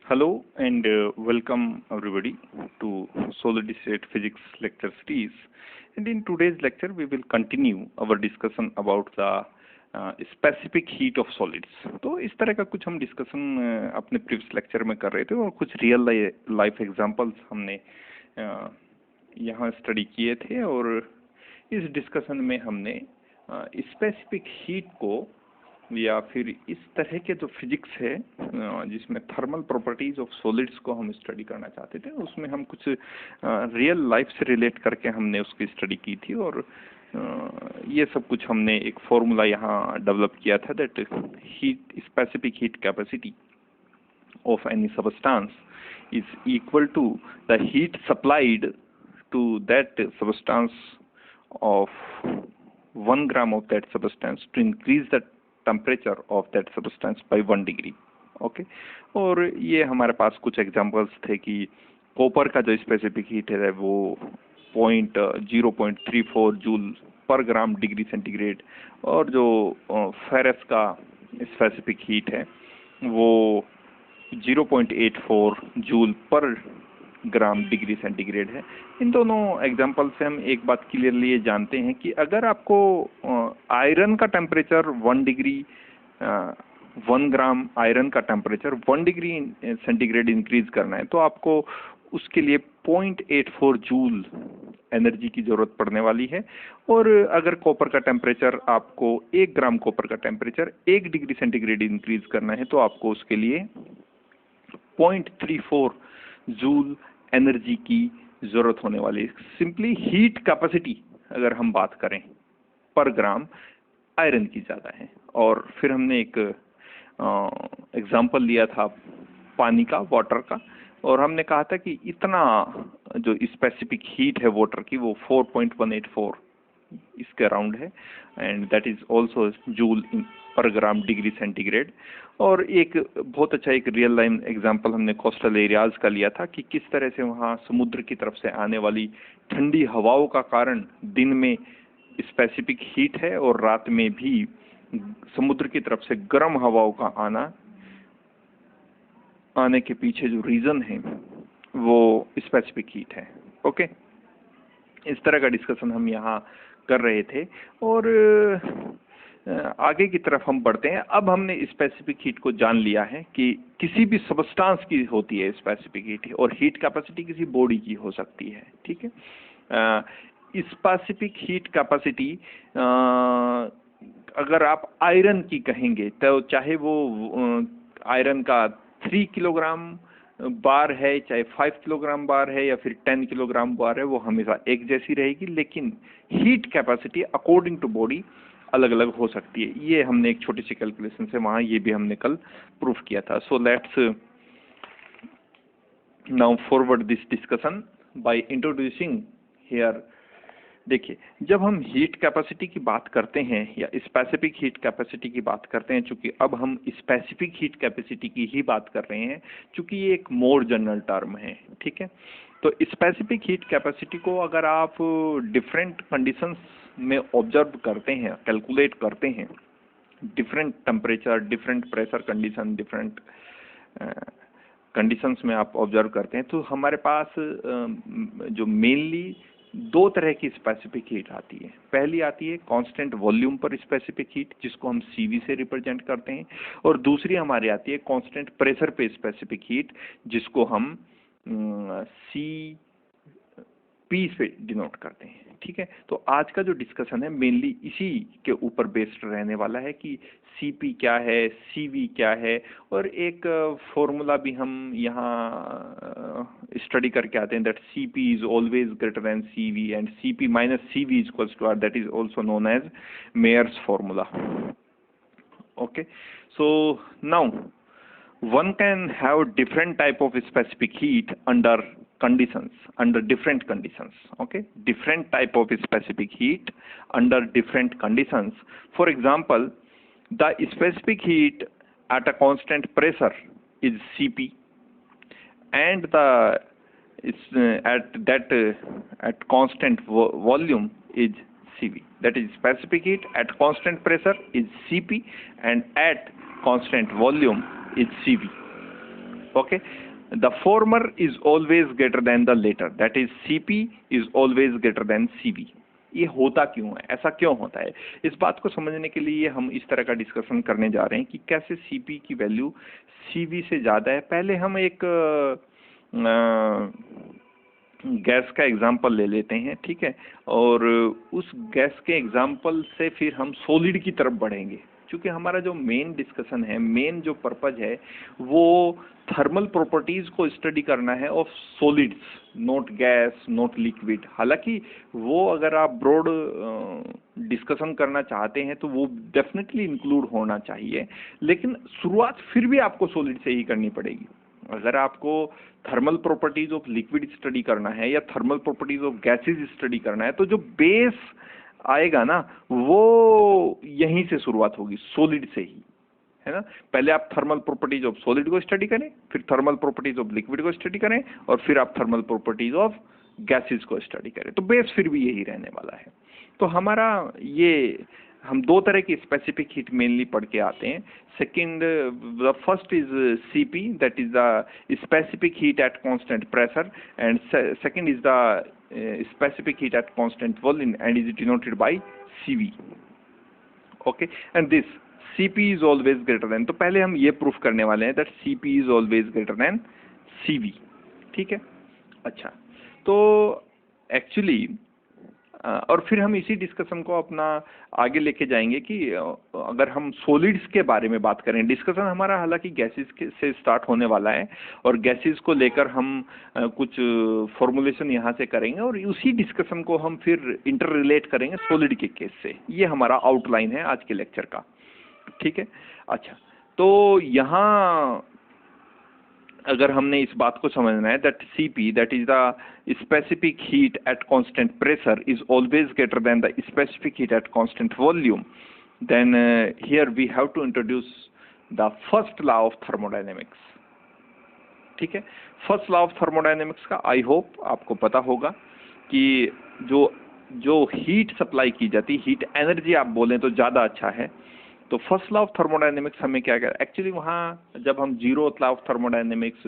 Hello and welcome everybody to solid state physics lecture series. And in today's lecture, we will continue our discussion about the specific heat of solids. तो इस तरह का कुछ हम discussion अपने previous lecture में कर रहे थे और कुछ रियल लाइफ एग्जांपल्स हमने यहाँ स्टडी किए थे और इस डिस्कशन में हमने स्पेसिफिक हीट को या फिर इस तरह के जो फिजिक्स है जिसमें थर्मल प्रॉपर्टीज ऑफ सॉलिड्स को हम स्टडी करना चाहते थे, उसमें हम कुछ रियल लाइफ से रिलेट करके हमने उसकी स्टडी की थी और ये सब कुछ हमने एक फॉर्मूला यहाँ डेवलप किया था that heat specific heat capacity of any substance is equal to the heat supplied to that substance of 1 gram of that substance to increase the temperature of that substance by 1 degree. Okay और ये हमारे पास कुछ examples थे कि copper का जो specific heat है वो 0.34 जूल पर ग्राम डिग्री सेंटीग्रेड और जो फेरस का स्पेसिफिक हीट है वो 0.84 जूल पर ग्राम डिग्री सेंटीग्रेड है। इन दोनों एग्जांपल से हम एक बात क्लियरली ये जानते हैं कि अगर आपको आयरन का टेम्परेचर 1 ग्राम आयरन का टेम्परेचर 1 डिग्री सेंटीग्रेड इंक्रीज करना है तो आपको उसके लिए 0.84 जूल एनर्जी की जरूरत पड़ने वाली है और अगर कॉपर का टेम्परेचर आपको 1 ग्राम कॉपर का टेम्परेचर 1 डिग्री सेंटीग्रेड इंक्रीज करना है तो आपको उसके लिए 0.34 जूल एनर्जी की जरूरत होने वाली है। सिंपली हीट कैपेसिटी अगर हम बात करें पर ग्राम आयरन की ज्यादा है। और फिर हमने एक एग्जांपल लिया था पानी का, वाटर का, और हमने कहा था कि इतना जो स्पेसिफिक हीट है वाटर की वो 4.184 इसके अराउंड है and that is also joule पर ग्राम डिग्री सेंटीग्रेड। और एक बहुत अच्छा एक रियल लाइफ एग्जांपल हमने कोस्टल एरियाज का लिया था कि किस तरह से वहाँ समुद्र की तरफ से आने वाली ठंडी हवाओं का कारण दिन में स्पेसिफिक हीट है और रात में भी समुद्र की तरफ से गर्म हवाओं का आने के पीछे जो रीजन है वो स्पेसिफिक हीट है। ओके, इस तरह का डिस्कशन हम यहाँ कर रहे थे और आगे की तरफ हम बढ़ते हैं। अब हमने स्पेसिफिक हीट को जान लिया है कि किसी भी सबस्टेंस की होती है स्पेसिफिक हीट और हीट कैपेसिटी किसी बॉडी की हो सकती है। ठीक है, स्पेसिफिक हीट कैपेसिटी अगर आप आयरन की कहेंगे तो चाहे वो आयरन का 3 किलोग्राम बार है, चाहे 5 किलोग्राम बार है या फिर 10 किलोग्राम बार है, वो हमेशा एक जैसी रहेगी, लेकिन heat capacity according to body अलग अलग हो सकती है। ये हमने एक छोटी सी कैलकुलेशन से वहाँ ये भी हमने कल प्रूफ किया था। So let's now forward this discussion by introducing here. देखिए, जब हम हीट कैपेसिटी की बात करते हैं या स्पेसिफिक हीट कैपेसिटी की बात करते हैं, चूंकि अब हम स्पेसिफिक हीट कैपेसिटी की ही बात कर रहे हैं चूंकि ये एक मोर जनरल टर्म है। ठीक है, तो स्पेसिफिक हीट कैपेसिटी को अगर आप डिफरेंट कंडीशंस में ऑब्जर्व करते हैं, कैलकुलेट करते हैं, different temperature, different pressure condition, different conditions में आप ऑब्जर्व करते हैं तो हमारे पास जो मेनली 2 तरह की स्पेसिफिक हीट आती है। पहली आती है कांस्टेंट वॉल्यूम पर स्पेसिफिक हीट जिसको हम CV से रिप्रेजेंट करते हैं और दूसरी हमारी आती है कांस्टेंट प्रेशर पे स्पेसिफिक हीट जिसको हम CP से डिनोट करते हैं। ठीक है, तो आज का जो डिस्कशन है मेनली इसी के ऊपर बेस्ड रहने वाला है कि CP क्या है, CV क्या है, और एक फॉर्मूला भी हम यहाँ स्टडी करके आते हैं that CP is always greater than CV and CP minus CV equals to R, that is also known as Mayer's formula. Okay, so now one can have different type of specific heat under different conditions. Okay, different type of specific heat under different conditions. For example, the specific heat at a constant pressure is CP and at constant volume is CV. That is specific heat at constant pressure is CP and at constant volume is CV. Okay, the former is always greater than the later, that is Cp is always greater than Cv. ये होता क्यों है, ऐसा क्यों होता है? इस बात को समझने के लिए हम इस तरह का डिस्कशन करने जा रहे हैं कि कैसे Cp की वैल्यू Cv से ज़्यादा है। पहले हम एक गैस का एग्जाम्पल ले लेते हैं, ठीक है, और उस गैस के एग्जाम्पल से फिर हम सॉलिड की तरफ बढ़ेंगे, क्योंकि हमारा जो मेन डिस्कशन है, मेन जो पर्पज है वो थर्मल प्रॉपर्टीज को स्टडी करना है of solids, not gas, not liquid. हालांकि वो अगर आप ब्रॉड डिस्कशन करना चाहते हैं तो वो डेफिनेटली इंक्लूड होना चाहिए, लेकिन शुरुआत फिर भी आपको सॉलिड से ही करनी पड़ेगी। अगर आपको thermal properties of liquid study करना है या thermal properties of gases study करना है तो जो बेस आएगा ना वो यहीं से शुरुआत होगी, सॉलिड से ही, है ना। पहले आप थर्मल प्रॉपर्टीज ऑफ सॉलिड को स्टडी करें, फिर थर्मल प्रॉपर्टीज ऑफ लिक्विड को स्टडी करें, और फिर आप थर्मल प्रॉपर्टीज ऑफ गैसेज को स्टडी करें, तो बेस फिर भी यही रहने वाला है। तो हमारा ये हम दो तरह की स्पेसिफिक हीट मेनली पढ़ के आते हैं। Second, the first is Cp, that is the specific heat at constant pressure, and second is the specific heat at constant volume and is denoted by Cv। Okay, and this Cp is always greater then, तो पहले हम ये proof करने वाले हैं that Cp is always greater than Cv, ठीक है। अच्छा, तो एक्चुअली और फिर हम इसी डिस्कशन को अपना आगे लेके जाएंगे कि अगर हम सॉलिड्स के बारे में बात करें, डिस्कशन हमारा हालांकि गैसेस से स्टार्ट होने वाला है और गैसेस को लेकर हम कुछ फॉर्मुलेशन यहाँ से करेंगे और उसी डिस्कशन को हम फिर इंटर रिलेट करेंगे सॉलिड के केस से। ये हमारा आउटलाइन है आज के लेक्चर का, ठीक है। अच्छा, तो यहाँ अगर हमने इस बात को समझना है that Cp, that is the specific heat at constant pressure, is always greater than the specific heat at constant volume, then here we have to introduce the first law of thermodynamics, ठीक है। First law of thermodynamics का I hope आपको पता होगा कि जो heat supply की जाती, हीट एनर्जी आप बोलें तो ज़्यादा अच्छा है। तो फर्स्ट लॉ ऑफ थर्मोडायनेमिक्स हमें क्या कहता है, एक्चुअली वहाँ जब हम जीरोथ लॉ ऑफ थर्मोडायनेमिक्स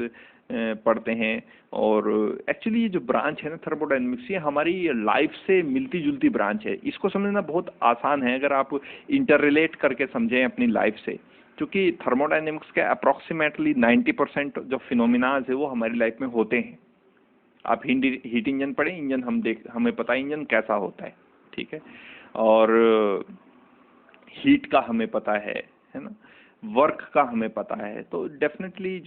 पढ़ते हैं, और एक्चुअली ये जो ब्रांच है ना थर्मोडायनेमिक्स, ये हमारी लाइफ से मिलती जुलती ब्रांच है। इसको समझना बहुत आसान है अगर आप इंटर रिलेट करके समझें अपनी लाइफ से, क्योंकि थर्मोडायनेमिक्स के अप्रॉक्सीमेटली 90% जो फिनोमिनाज है वो हमारी लाइफ में होते हैं। आप हीट इंजन पढ़ें, इंजन हमें पता है इंजन कैसा होता है, ठीक है, और हीट का हमें पता है ना, वर्क का हमें पता है। तो डेफिनेटली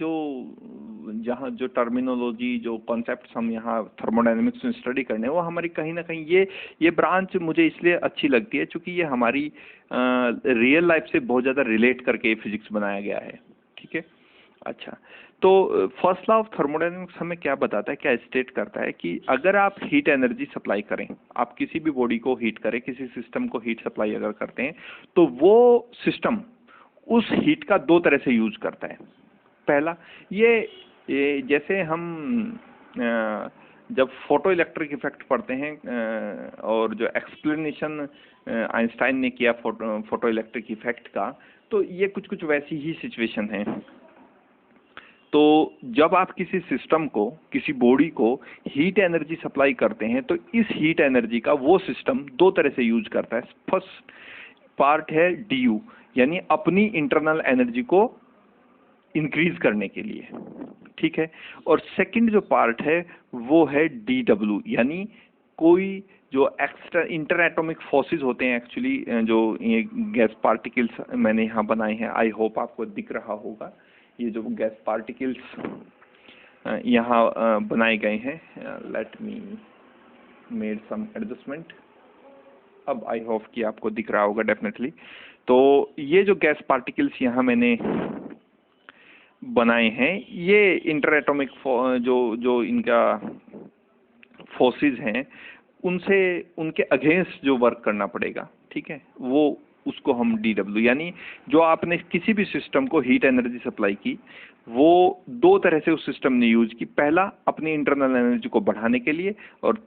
जहाँ जो टर्मिनोलॉजी, जो कॉन्सेप्ट्स हम यहाँ थर्मोडायनेमिक्स में स्टडी करने वो हमारी कहीं ना कहीं ये ब्रांच मुझे इसलिए अच्छी लगती है क्योंकि ये हमारी रियल लाइफ से बहुत ज़्यादा रिलेट करके फिजिक्स बनाया गया है, ठीक है। अच्छा, तो फर्स्ट लॉ ऑफ थर्मोडायनेमिक्स हमें क्या बताता है, क्या स्टेट करता है कि अगर आप हीट एनर्जी सप्लाई करें, आप किसी भी बॉडी को हीट करें, किसी सिस्टम को हीट सप्लाई अगर करते हैं, तो वो सिस्टम उस हीट का दो तरह से यूज करता है। पहला, ये जैसे हम जब फोटो इलेक्ट्रिक इफेक्ट पढ़ते हैं और जो एक्सप्लेनेशन आइंस्टाइन ने किया फोटो इलेक्ट्रिक इफेक्ट का, तो ये कुछ वैसी ही सिचुएशन है। तो जब आप किसी सिस्टम को, किसी बॉडी को हीट एनर्जी सप्लाई करते हैं तो इस हीट एनर्जी का वो सिस्टम दो तरह से यूज करता है। फर्स्ट पार्ट है DU, यानी अपनी इंटरनल एनर्जी को इंक्रीज करने के लिए, ठीक है, और सेकंड जो पार्ट है वो है DW, यानी कोई जो एक्स्ट्रा इंटर एटॉमिक फोर्सेस होते हैं, एक्चुअली जो ये गैस पार्टिकल्स मैंने यहाँ बनाए हैं, आई होप आपको दिख रहा होगा, ये जो गैस पार्टिकल्स यहाँ बनाए गए हैं, let me made some adjustment, अब आई होप कि आपको दिख रहा होगा डेफिनेटली। तो ये जो गैस पार्टिकल्स यहाँ मैंने बनाए हैं, ये इंटर एटॉमिक जो इनका फोर्सेस हैं उनसे, उनके अगेंस्ट जो वर्क करना पड़ेगा, ठीक है, वो उसको हम DW, यानी जो आपने किसी भी सिस्टम को हीट एनर्जी सप्लाई की, वो दो तरह से उस सिस्टम ने यूज की। पहला अपनी इंटरनल एनर्जी को बढ़ाने के लिए, और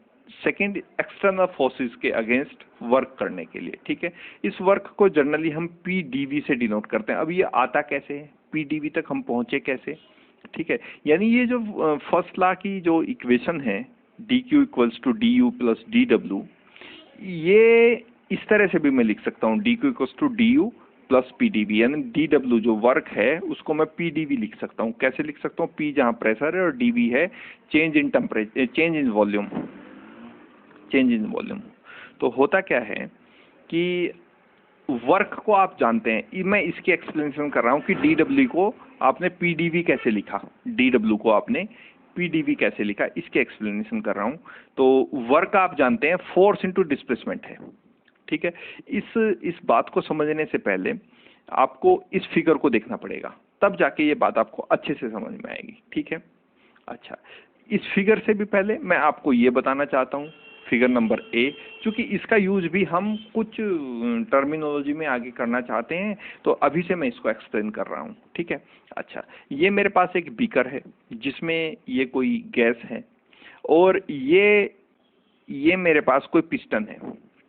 सेकंड एक्सटर्नल फोर्सेस के अगेंस्ट वर्क करने के लिए, ठीक है। इस वर्क को जनरली हम PdV से डिनोट करते हैं। अब ये आता कैसे है, PdV तक हम पहुंचे कैसे? ठीक है। यानी ये जो फर्स्ट लॉ की जो इक्वेशन है dq equals to du plus dw, ये इस तरह से भी मैं लिख सकता हूँ dq equals to du plus pdv, यानी dw जो वर्क है उसको मैं pdv लिख सकता हूँ। कैसे लिख सकता हूँ? p जहाँ प्रेशर है और dv है change in temperature, change in volume, change in volume. तो होता क्या है कि वर्क को आप जानते हैं, मैं इसकी एक्सप्लेनेशन कर रहा हूँ कि dw को आपने pdv कैसे लिखा, dw को आपने pdv कैसे लिखा, इसके एक्सप्लेनेशन कर रहा हूँ। तो वर्क आप जानते हैं फोर्स इनटू डिस्प्लेसमेंट है, ठीक है। इस बात को समझने से पहले आपको इस फिगर को देखना पड़ेगा, तब जाके ये बात आपको अच्छे से समझ में आएगी, ठीक है। अच्छा, इस फिगर से भी पहले मैं आपको ये बताना चाहता हूँ, फिगर नंबर ए, क्योंकि इसका यूज भी हम कुछ टर्मिनोलॉजी में आगे करना चाहते हैं, तो अभी से मैं इसको एक्सप्लेन कर रहा हूँ, ठीक है। अच्छा, ये मेरे पास एक बीकर है जिसमें ये कोई गैस है और ये मेरे पास कोई पिस्टन है,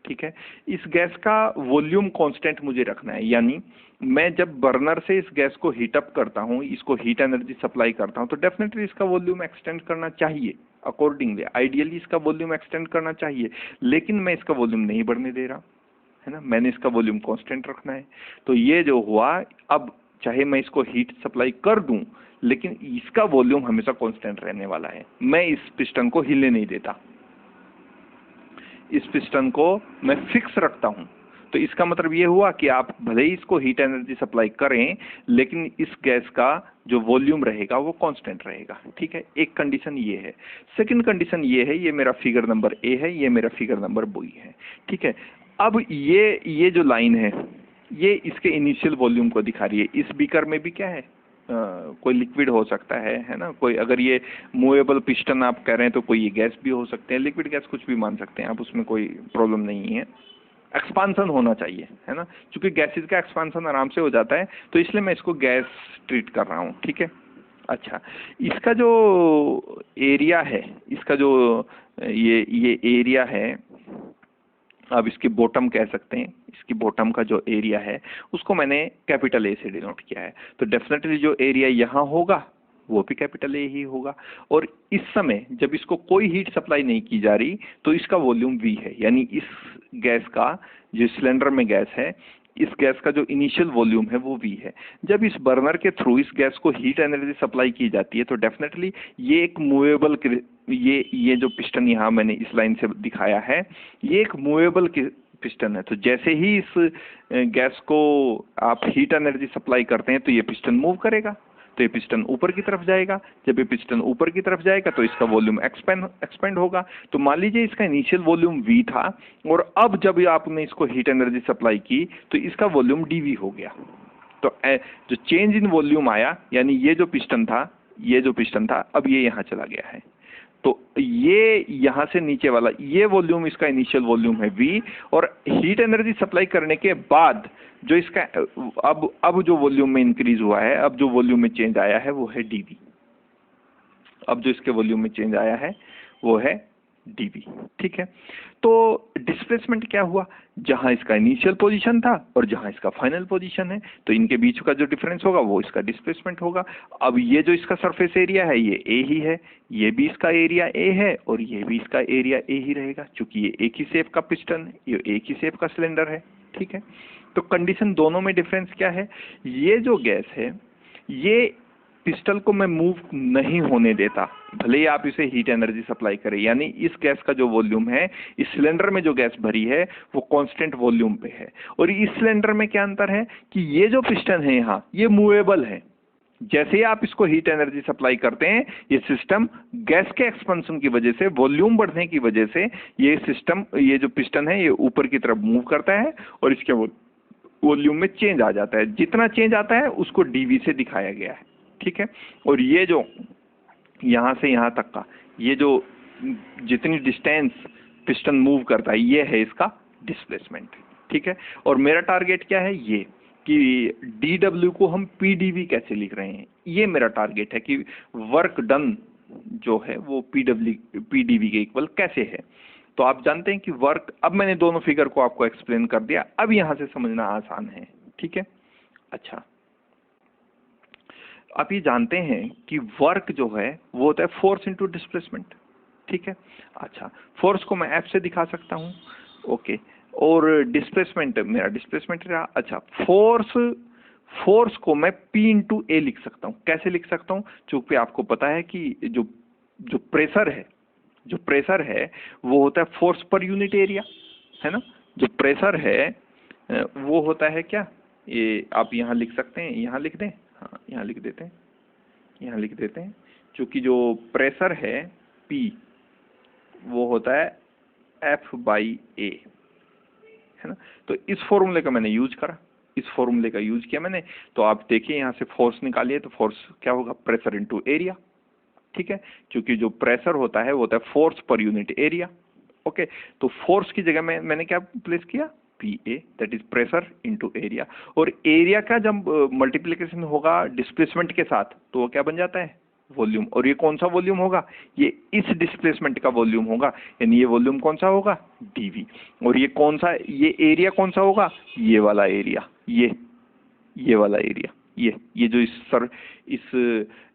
ठीक है। इस गैस का वॉल्यूम कांस्टेंट मुझे रखना है, यानी मैं जब बर्नर से इस गैस को हीट अप करता हूँ, इसको हीट एनर्जी सप्लाई करता हूँ, तो डेफिनेटली इसका वॉल्यूम एक्सटेंड करना चाहिए, अकॉर्डिंगली आइडियली इसका वॉल्यूम एक्सटेंड करना चाहिए, लेकिन मैं इसका वॉल्यूम नहीं बढ़ने दे रहा, है ना, मैंने इसका वॉल्यूम कांस्टेंट रखना है। तो ये जो हुआ, अब चाहे मैं इसको हीट सप्लाई कर दूं, लेकिन इसका वॉल्यूम हमेशा कांस्टेंट रहने वाला है। मैं इस पिस्टन को हिले नहीं देता, इस पिस्टन को मैं फिक्स रखता हूं। तो इसका मतलब ये हुआ कि आप भले ही इसको हीट एनर्जी सप्लाई करें, लेकिन इस गैस का जो वॉल्यूम रहेगा वो कांस्टेंट रहेगा, ठीक है। एक कंडीशन ये है। सेकंड कंडीशन ये है, ये मेरा फिगर नंबर ए है, ये मेरा फिगर नंबर बी है, ठीक है। अब ये जो लाइन है ये इसके इनिशियल वॉल्यूम को दिखा रही है। इस बीकर में भी क्या है, कोई लिक्विड हो सकता है ना, कोई, अगर ये मूवेबल पिस्टन आप कह रहे हैं तो कोई ये गैस भी हो सकते हैं, लिक्विड गैस कुछ भी मान सकते हैं आप, उसमें कोई प्रॉब्लम नहीं है। एक्सपांसन होना चाहिए, है ना, क्योंकि गैसेज का एक्सपांसन आराम से हो जाता है, तो इसलिए मैं इसको गैस ट्रीट कर रहा हूँ, ठीक है। अच्छा, इसका जो एरिया है, इसका जो ये एरिया है, अब इसकी बॉटम कह सकते हैं, इसकी बॉटम का जो एरिया है उसको मैंने कैपिटल ए से डिनोट किया है। तो डेफिनेटली जो एरिया यहाँ होगा वो भी कैपिटल ए ही होगा। और इस समय जब इसको कोई हीट सप्लाई नहीं की जा रही तो इसका वॉल्यूम वी है, यानी इस गैस का, जो सिलेंडर में गैस है, इस गैस का जो इनिशियल वॉल्यूम है वो वी है। जब इस बर्नर के थ्रू इस गैस को हीट एनर्जी सप्लाई की जाती है तो डेफिनेटली ये एक मूवेबल, ये जो पिस्टन यहाँ मैंने इस लाइन से दिखाया है, ये एक मूवेबल पिस्टन है। तो जैसे ही इस गैस को आप हीट एनर्जी सप्लाई करते हैं तो ये पिस्टन मूव करेगा, तो ये पिस्टन ऊपर की तरफ जाएगा। जब ये पिस्टन ऊपर की तरफ जाएगा तो इसका वॉल्यूम एक्सपेंड होगा। तो मान लीजिए इसका इनिशियल वॉल्यूम V था और अब जब आपने इसको हीट एनर्जी सप्लाई की तो इसका वॉल्यूम dV हो गया। तो जो चेंज इन वॉल्यूम आया, यानी ये जो पिस्टन था अब ये यहाँ चला गया है, तो ये यहाँ से नीचे वाला ये वॉल्यूम, इसका इनिशियल वॉल्यूम है V, और हीट एनर्जी सप्लाई करने के बाद जो इसका अब जो वॉल्यूम में इंक्रीज हुआ है, अब जो वॉल्यूम में चेंज आया है वो है dV। अब जो इसके वॉल्यूम में चेंज आया है वो है dV, ठीक है। तो डिस्प्लेसमेंट क्या हुआ, जहां इसका इनिशियल पोजीशन था और जहां इसका फाइनल पोजीशन है, तो इनके बीच का जो डिफरेंस होगा वो इसका डिस्प्लेसमेंट होगा। अब ये जो इसका सरफेस एरिया है ये A ही है, ये भी इसका एरिया A है और ये भी इसका एरिया A ही रहेगा, क्योंकि ये एक ही शेप का पिस्टन है, ये एक ही शेप का सिलेंडर है, ठीक है। तो कंडीशन दोनों में डिफरेंस क्या है, ये जो गैस है ये पिस्टल को मैं मूव नहीं होने देता, भले ही आप इसे हीट एनर्जी सप्लाई करें। यानी इस गैस का जो वॉल्यूम है, इस सिलेंडर में जो गैस भरी है वो कांस्टेंट वॉल्यूम पे है। और इस सिलेंडर में क्या अंतर है कि ये जो पिस्टन है यहाँ ये मूवेबल है। जैसे ही आप इसको हीट एनर्जी सप्लाई करते हैं, ये सिस्टम गैस के एक्सपेंशन की वजह से, वॉल्यूम बढ़ने की वजह से, ये सिस्टम, ये जो पिस्टन है ये ऊपर की तरफ मूव करता है और इसके वॉल्यूम में चेंज आ जाता है। जितना चेंज आता है उसको dV से दिखाया गया है, ठीक है। और ये जो यहाँ से यहाँ तक का, ये जो जितनी डिस्टेंस पिस्टन मूव करता है ये है इसका डिस्प्लेसमेंट, ठीक है। और मेरा टारगेट क्या है, ये कि dW को हम pdV कैसे लिख रहे हैं, ये मेरा टारगेट है कि वर्क डन जो है वो pdV के इक्वल कैसे है। तो आप जानते हैं कि वर्क, अब मैंने दोनों फिगर को आपको एक्सप्लेन कर दिया, अब यहाँ से समझना आसान है, ठीक है। अच्छा, आप ये जानते हैं कि वर्क जो है वो होता है फोर्स इनटू डिस्प्लेसमेंट, ठीक है। अच्छा, फोर्स को मैं एफ से दिखा सकता हूँ, ओके, और डिस्प्लेसमेंट, मेरा डिस्प्लेसमेंट रहा। अच्छा, फोर्स को मैं P इंटू ए लिख सकता हूँ। कैसे लिख सकता हूँ? चूंकि आपको पता है कि जो जो प्रेशर है वो होता है फोर्स पर यूनिट एरिया, है ना। जो प्रेशर है वो होता है क्या, ये आप यहाँ लिख सकते हैं, यहाँ लिख दें, हाँ यहाँ लिख देते हैं, यहाँ लिख देते हैं। चूंकि जो प्रेशर है P वो होता है F बाई ए, है ना। तो इस फॉर्मूले का मैंने यूज करा, इस फॉर्मूले का यूज किया मैंने। तो आप देखिए यहाँ से फोर्स निकालिए तो फोर्स क्या होगा, प्रेशर इनटू एरिया, ठीक है। क्योंकि जो प्रेशर होता है वो होता है force per unit area, okay. तो फोर्स की जगह में मैंने क्या प्लेस किया, P A, that is pressure into area. और एरिया का जब मल्टीप्लिकेशन होगा डिस्प्लेसमेंट के साथ तो वो क्या बन जाता है, वॉल्यूम। और ये कौन सा वॉल्यूम होगा, ये इस डिस्प्लेसमेंट का वॉल्यूम होगा, यानी ये वॉल्यूम कौन सा होगा, डीवी। और ये कौन सा, ये एरिया कौन सा होगा, ये वाला एरिया, ये वाला एरिया, ये जो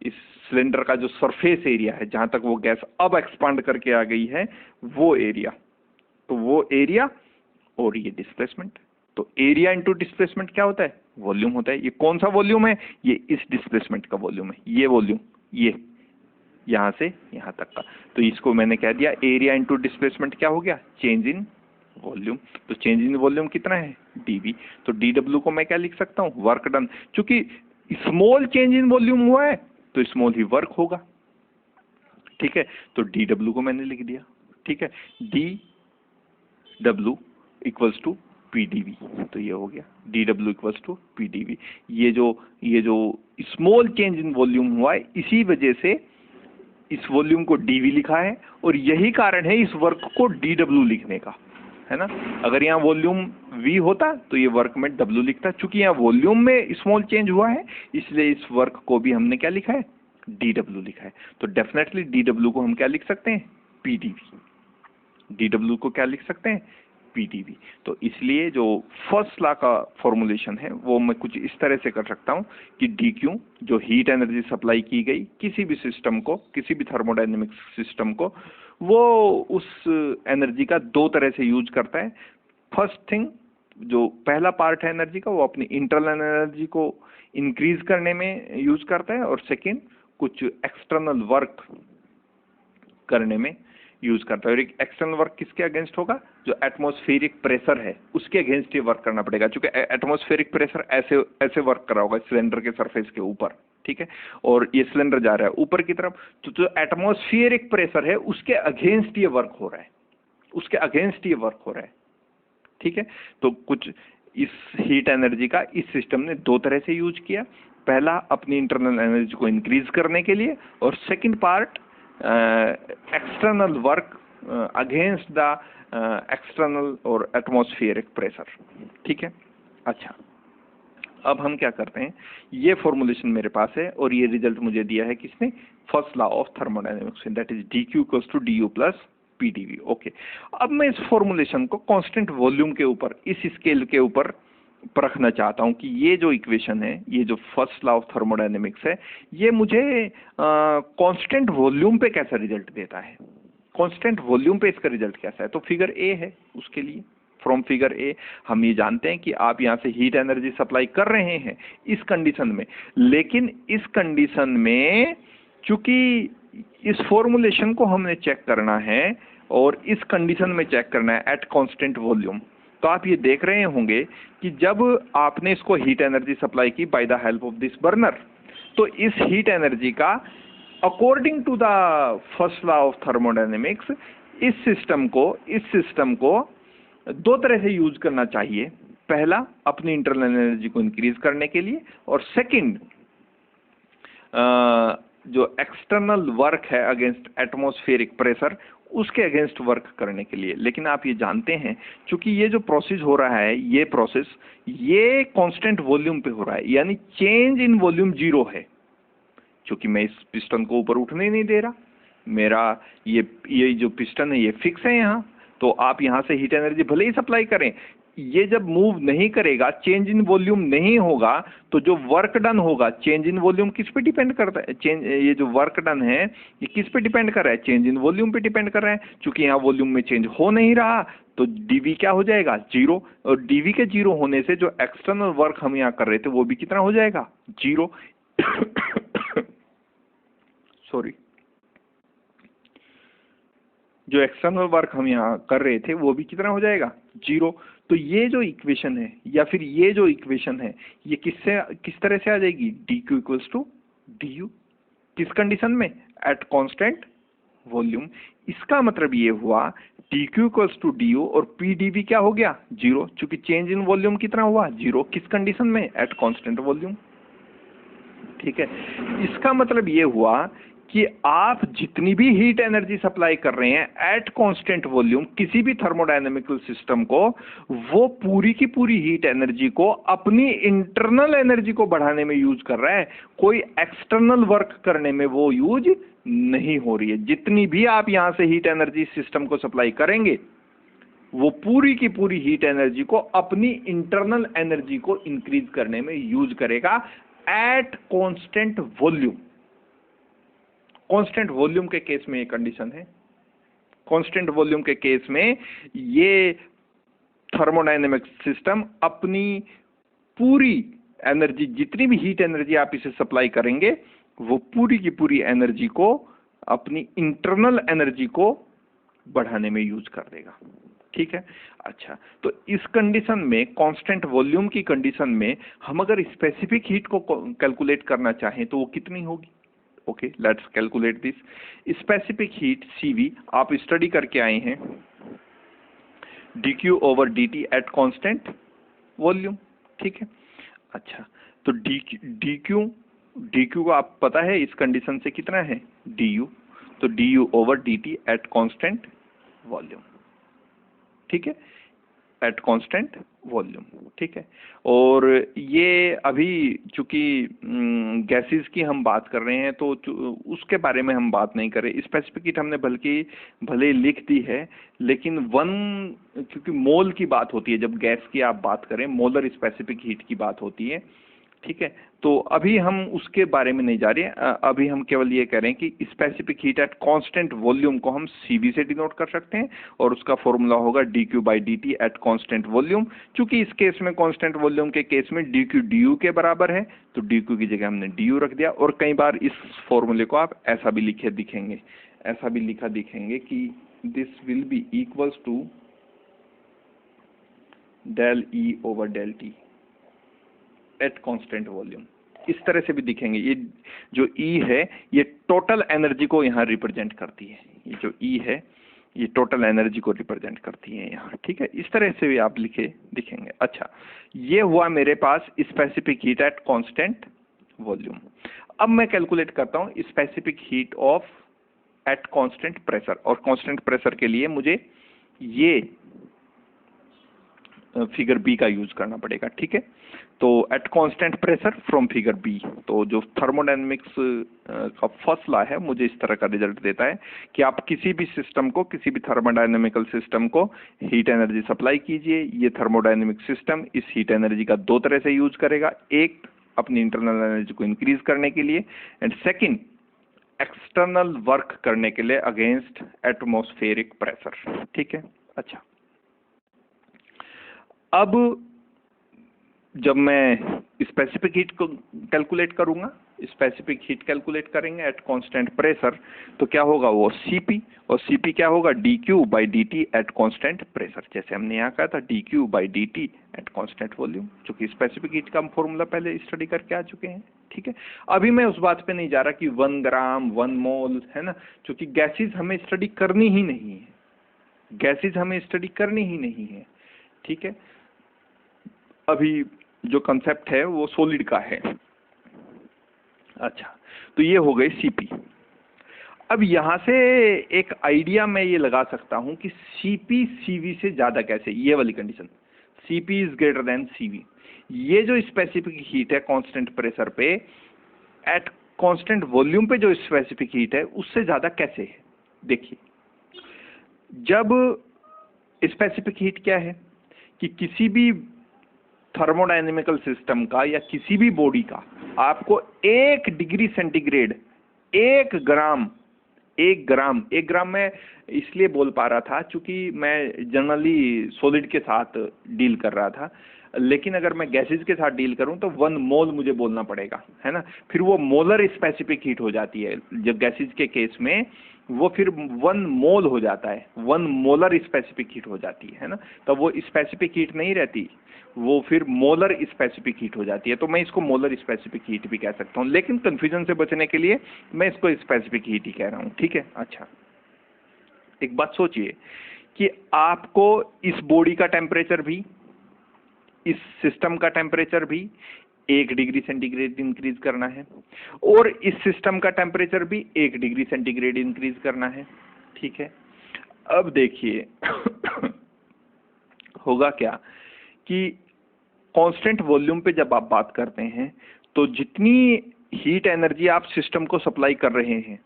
इस सिलेंडर का जो सरफेस एरिया है जहां तक वो गैस अब एक्सपांड करके आ गई है, वो एरिया। तो वो एरिया और ये डिस्प्लेसमेंट। तो एरिया इंटू डिस्प्लेसमेंट क्या होता है, वॉल्यूम होता है। ये कौन सा वॉल्यूम है, ये इस डिस्प्लेसमेंट का वॉल्यूम है, ये वॉल्यूम, ये यहां से यहां तक का। तो इसको मैंने कह दिया एरिया इंटू डिस्प्लेसमेंट क्या हो गया, चेंज इन वॉल्यूम। तो चेंज इन वॉल्यूम कितना है, डीवी। तो डीडब्ल्यू को मैं क्या लिख सकता हूँ, वर्क डन। चूंकि स्मॉल चेंज इन वॉल्यूम हुआ है तो स्मॉल ही वर्क होगा, ठीक है। तो डीडब्ल्यू को मैंने लिख दिया, ठीक है, D W equals to PDV. तो ये हो गया D W equals to PDV. ये जो स्मॉल चेंज इन वॉल्यूम हुआ है इसी वजह से इस वॉल्यूम को डीवी लिखा है, और यही कारण है इस वर्क को डी डब्ल्यू लिखने का, है ना। अगर यहाँ वॉल्यूम वी होता तो ये वर्क में डब्ल्यू लिखता। चूंकि यहाँ वॉल्यूम में स्मॉल चेंज हुआ है इसलिए इस वर्क को भी हमने क्या लिखा है, डी डब्ल्यू लिखा है। तो डेफिनेटली डी डब्ल्यू को हम क्या लिख सकते हैं, पीडीवी। डी डब्ल्यू को क्या लिख सकते हैं, पीडीवी। तो इसलिए जो फर्स्ट लॉ का फॉर्मुलेशन है वो मैं कुछ इस तरह से कर सकता हूँ कि डी क्यू, जो हीट एनर्जी सप्लाई की गई किसी भी सिस्टम को, किसी भी थर्मोडायनेमिक्स सिस्टम को, वो उस एनर्जी का दो तरह से यूज करता है। फर्स्ट थिंग, जो पहला पार्ट है एनर्जी का, वो अपनी इंटरनल एनर्जी को इंक्रीज करने में यूज करता है, और सेकेंड कुछ एक्सटर्नल वर्क करने में यूज करता है। और एक एक्सटर्नल वर्क किसके अगेंस्ट होगा, जो एटमॉस्फेरिक प्रेशर है उसके अगेंस्ट ये वर्क करना पड़ेगा। क्योंकि एटमॉस्फेरिक प्रेशर ऐसे वर्क कर रहा होगा सिलेंडर के सरफेस के ऊपर, ठीक है, और ये सिलेंडर जा रहा है ऊपर की तरफ, तो जो एटमॉस्फेरिक प्रेशर है उसके अगेंस्ट ये वर्क हो रहा है, उसके अगेंस्ट ये वर्क हो रहा है, ठीक है। तो कुछ इस हीट एनर्जी का इस सिस्टम ने दो तरह से यूज किया। पहला अपनी इंटरनल एनर्जी को इंक्रीज करने के लिए, और second part external work against the external और एटमॉस्फेरिक प्रेशर, ठीक है। अच्छा, अब हम क्या करते हैं, ये फॉर्मुलेशन मेरे पास है और ये रिजल्ट मुझे दिया है किसने, first law of thermodynamics, that is D Q equals to D U plus PDV, okay. अब मैं इस फॉर्मुलेशन को कांस्टेंट वॉल्यूम के ऊपर, इस स्केल के ऊपर परखना चाहता हूं कि ये जो इक्वेशन है, ये जो फर्स्ट लॉ ऑफ थर्मोडायनेमिक्स है, ये मुझे कांस्टेंट वॉल्यूम पे कैसा रिजल्ट देता है, कांस्टेंट वॉल्यूम पे इसका रिजल्ट कैसा है। तो फिगर ए है, उसके लिए फ्रॉम फिगर ए हम ये जानते हैं कि आप यहाँ से हीट एनर्जी सप्लाई कर रहे हैं इस कंडीशन में, लेकिन इस कंडीशन में चूंकि इस फॉर्मुलेशन को हमने चेक करना है और इस कंडीशन में चेक करना है एट कांस्टेंट वॉल्यूम, तो आप ये देख रहे होंगे कि जब आपने इसको हीट एनर्जी सप्लाई की by the help of this burner, तो इस हीट एनर्जी का according to the first law of thermodynamics इस सिस्टम को दो तरह से यूज करना चाहिए। पहला अपनी इंटरनल एनर्जी को इंक्रीज करने के लिए, और सेकंड जो एक्सटर्नल वर्क है अगेंस्ट एटमॉस्फेरिक प्रेशर उसके अगेंस्ट वर्क करने के लिए। लेकिन आप ये जानते हैं क्योंकि ये जो प्रोसेस हो रहा है, ये प्रोसेस ये कांस्टेंट वॉल्यूम पे हो रहा है, यानी चेंज इन वॉल्यूम जीरो है। क्योंकि मैं इस पिस्टन को ऊपर उठने नहीं दे रहा, मेरा ये जो पिस्टन है ये फिक्स है यहाँ, तो आप यहाँ से हीट एनर्जी भले ही सप्लाई करें, ये जब मूव नहीं करेगा, चेंज इन वॉल्यूम नहीं होगा, तो जो वर्क डन होगा, चेंज इन वॉल्यूम किस पे डिपेंड करता है? ये जो वर्क डन है ये किस पे डिपेंड कर रहा है? चेंज इन वॉल्यूम पे डिपेंड कर रहा है। क्योंकि यहाँ वॉल्यूम में चेंज हो नहीं रहा तो डीवी क्या हो जाएगा? 0। और डीवी के 0 होने से जो एक्सटर्नल वर्क हम यहाँ कर रहे थे वो भी कितना हो जाएगा? 0। सॉरी, जो एक्सटर्नल वर्क हम यहाँ कर रहे थे वो भी कितना हो जाएगा? 0। तो ये जो इक्वेशन है या फिर ये जो इक्वेशन है ये किस तरह से आ जाएगी? dq equals to du। किस कंडीशन में? At constant volume. इसका मतलब ये हुआ dq इक्वल्स टू du और pdv क्या हो गया? 0। चूंकि चेंज इन वॉल्यूम कितना हुआ? 0। किस कंडीशन में? At constant volume. ठीक है, इसका मतलब ये हुआ कि आप जितनी भी हीट एनर्जी सप्लाई कर रहे हैं एट कांस्टेंट वॉल्यूम किसी भी थर्मोडायनेमिकल सिस्टम को, वो पूरी की पूरी हीट एनर्जी को अपनी इंटरनल एनर्जी को बढ़ाने में यूज कर रहा है, कोई एक्सटर्नल वर्क करने में वो यूज नहीं हो रही है। जितनी भी आप यहां से हीट एनर्जी सिस्टम को सप्लाई करेंगे वो पूरी की पूरी हीट एनर्जी को अपनी इंटरनल एनर्जी को इंक्रीज करने में यूज करेगा eight constant volume. Constant volume के केस में ये कंडीशन है। कांस्टेंट वॉल्यूम के केस में ये थर्मोडायनेमिक सिस्टम अपनी पूरी एनर्जी, जितनी भी हीट एनर्जी आप इसे सप्लाई करेंगे, वो पूरी की पूरी एनर्जी को अपनी इंटरनल एनर्जी को बढ़ाने में यूज कर देगा। ठीक है, अच्छा, तो इस कंडीशन में, कांस्टेंट वॉल्यूम की कंडीशन में, हम अगर स्पेसिफिक हीट को कैलकुलेट करना चाहें तो वो कितनी होगी? Okay, let's calculate this. Specific heat CV आप स्टडी करके आए हैं, dq over dt eight constant volume. ठीक है, अच्छा, तो dq को आप पता है इस कंडीशन से कितना है? du। तो du over dt eight constant volume. ठीक है, एट कांस्टेंट वॉल्यूम। ठीक है, और ये अभी चूंकि गैसेस की हम बात कर रहे हैं तो उसके बारे में हम बात नहीं करें। स्पेसिफिक हीट हमने भले लिख दी है, लेकिन क्योंकि मोल की बात होती है, जब गैस की आप बात करें मोलर स्पेसिफिक हीट की बात होती है। ठीक है, तो अभी हम उसके बारे में नहीं जा रहे हैं। अभी हम केवल ये कह रहे हैं कि specific heat at constant volume को हम CV से डिनोट कर सकते हैं और उसका फॉर्मूला होगा dq by dt eight constant volume. चूंकि इस केस में, कांस्टेंट वॉल्यूम के केस में dq du के बराबर है, तो dq की जगह हमने du रख दिया। और कई बार इस फॉर्मूले को आप ऐसा भी लिखा दिखेंगे कि this will be equals to del E over del T at constant volume. इस तरह से भी दिखेंगे। ये जो E है ये टोटल एनर्जी को यहाँ रिप्रेजेंट करती है। ये जो E है ये टोटल एनर्जी को रिप्रेजेंट करती है यहाँ। ठीक है, इस तरह से भी आप दिखेंगे। अच्छा, ये हुआ मेरे पास specific heat at constant volume. अब मैं कैलकुलेट करता हूँ specific heat of at constant pressure, और कांस्टेंट प्रेशर के लिए मुझे ये फिगर बी का यूज करना पड़ेगा। ठीक है, तो at constant pressure from figure B, तो जो थर्मोडायनेमिक्स का फर्स्ट लॉ है मुझे इस तरह का रिजल्ट देता है कि आप किसी भी सिस्टम को, किसी भी थर्मोडायनेमिकल सिस्टम को हीट एनर्जी सप्लाई कीजिए। ये थर्मोडायनेमिक सिस्टम इस हीट एनर्जी का दो तरह से यूज करेगा, एक अपनी इंटरनल एनर्जी को इंक्रीज करने के लिए, एंड सेकेंड एक्सटर्नल वर्क करने के लिए अगेंस्ट एटमॉस्फेरिक प्रेशर। ठीक है, अच्छा, अब जब मैं स्पेसिफिक हीट को कैलकुलेट करूंगा, स्पेसिफिक हीट कैलकुलेट करेंगे एट कांस्टेंट प्रेशर, तो क्या होगा? वो CP, और CP क्या होगा? dq by dt eight constant pressure. जैसे हमने यहाँ कहा था dq by dt eight constant volume, जो कि स्पेसिफिक हीट का हम फॉर्मूला पहले स्टडी करके आ चुके हैं। ठीक है, अभी मैं उस बात पे नहीं जा रहा कि 1 ग्राम 1 मोल है ना, क्योंकि गैसेज हमें स्टडी करनी ही नहीं है। ठीक है, अभी जो कंसेप्ट है वो सॉलिड का है। अच्छा, तो ये हो गई CP। अब यहां से एक आइडिया मैं ये लगा सकता हूं कि CP CV से ज्यादा कैसे, ये वाली condition CP is greater than CV, ये जो स्पेसिफिक हीट है कांस्टेंट प्रेशर पे एट कांस्टेंट वॉल्यूम पे जो स्पेसिफिक हीट है उससे ज्यादा कैसे है? देखिए, जब स्पेसिफिक हीट क्या है? कि किसी भी थर्मोडायनेमिकल सिस्टम का या किसी भी बॉडी का आपको 1 डिग्री सेंटीग्रेड 1 ग्राम मैं इसलिए बोल पा रहा था क्योंकि मैं जनरली सॉलिड के साथ डील कर रहा था, लेकिन अगर मैं गैसेज के साथ डील करूं तो 1 मोल मुझे बोलना पड़ेगा, है ना। फिर वो मोलर स्पेसिफिक हीट हो जाती है, जब गैसेज के केस में वो फिर 1 मोल हो जाता है, 1 मोलर स्पेसिफिक हीट हो जाती है ना। तो वो स्पेसिफिक हीट नहीं रहती, वो फिर मोलर स्पेसिफिक हीट हो जाती है। तो मैं इसको मोलर स्पेसिफिक हीट भी कह सकता हूँ, लेकिन कंफ्यूजन से बचने के लिए मैं इसको स्पेसिफिक हीट ही कह रहा हूँ, ठीक है। अच्छा, एक बात सोचिए कि आपको इस बॉडी का टेम्परेचर भी, इस सिस्टम का टेम्परेचर भी 1 डिग्री सेंटीग्रेड इंक्रीज करना है, और इस सिस्टम का टेम्परेचर भी 1 डिग्री सेंटीग्रेड इंक्रीज करना है, ठीक है। अब देखिए होगा क्या कि कांस्टेंट वॉल्यूम पे जब आप बात करते हैं तो जितनी हीट एनर्जी आप सिस्टम को सप्लाई कर रहे हैं